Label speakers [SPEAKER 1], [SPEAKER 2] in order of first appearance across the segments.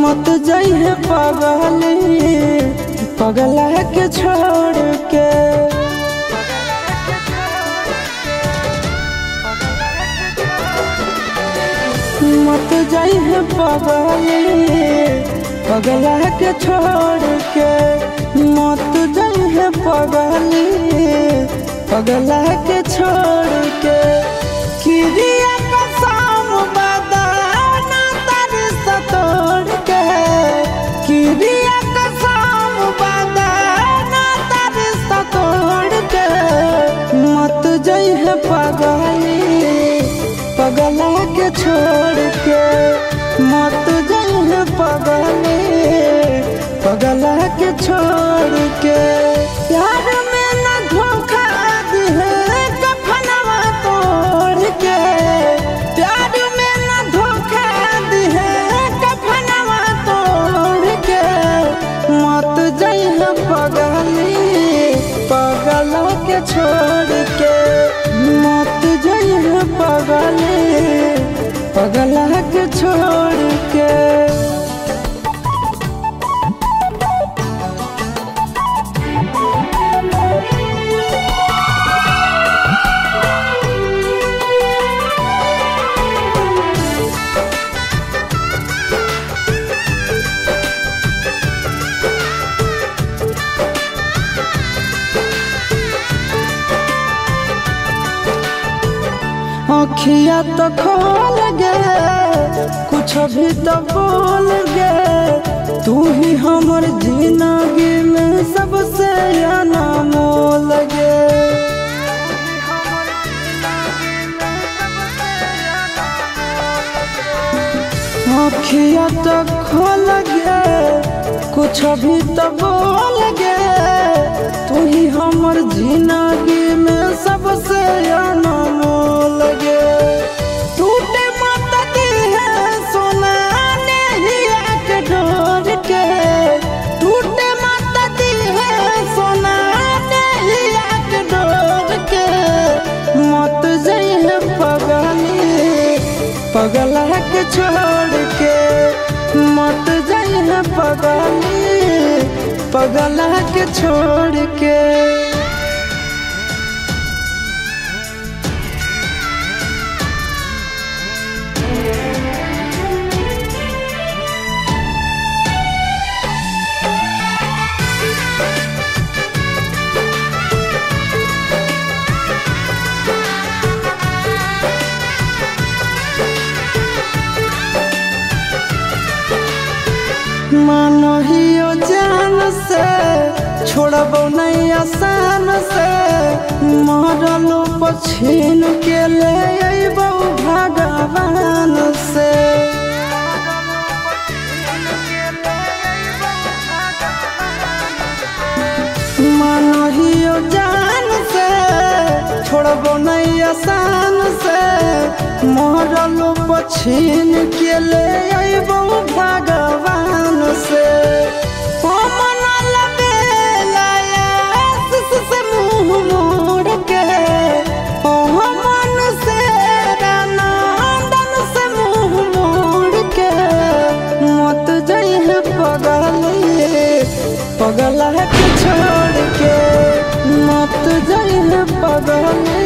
[SPEAKER 1] मत जाइए पगली पगला के छोड़ के। मत जाइए पगली पगला के छोड़ के। मत जाइए पगली पगला के छोड़ के। किरिया कसम बदाना तारी सतोड़ के। किरिया कसम बदाना तारी सतोड़ के। मत जाइए पगली पगला के छोड़ के। मत जाइए पगली पगला के छोड़ के। प्यार में न धोखा दिए कफनवा तोड़ के। प्यार में न धोखा दिए कफनवा तोड़ के। मत जाइए पगली पगला के छोड़ के। मत जाइए पगली पगला के छोड़ के। अखिया तो खोल गे कुछ भी तो बोल गे। तू ही हमर जिंदगी में सबसे अनमोल गे। अखिया तो खोल गे कुछ भी तो बोल गे। तू ही हमर जिंदगी में सबसे अनमोल गे। टूटे मत दिए सोना नेहिया के डोर के। टूटे मत दिए सोना नेहिया के डोर के। मत जाइए पगली पगला के छोड़ के। मत जाइए पगली पगला के छोड़ के। मानहियो जान से छोड़बो नहीं आसान से। मरलो पछीन के ले अइबो भगवान से। मानहियो जान से छोड़बो नहीं आसान से। मरलो पछीन के ले अइबो भगवान से। से मुँह मोड़ के मन से रानंदन से मुँह मोड़ के। मत जाइए पगली पगला के छोड़ के। मत जाइए पगली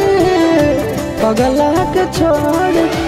[SPEAKER 1] पगला के छोड़ के।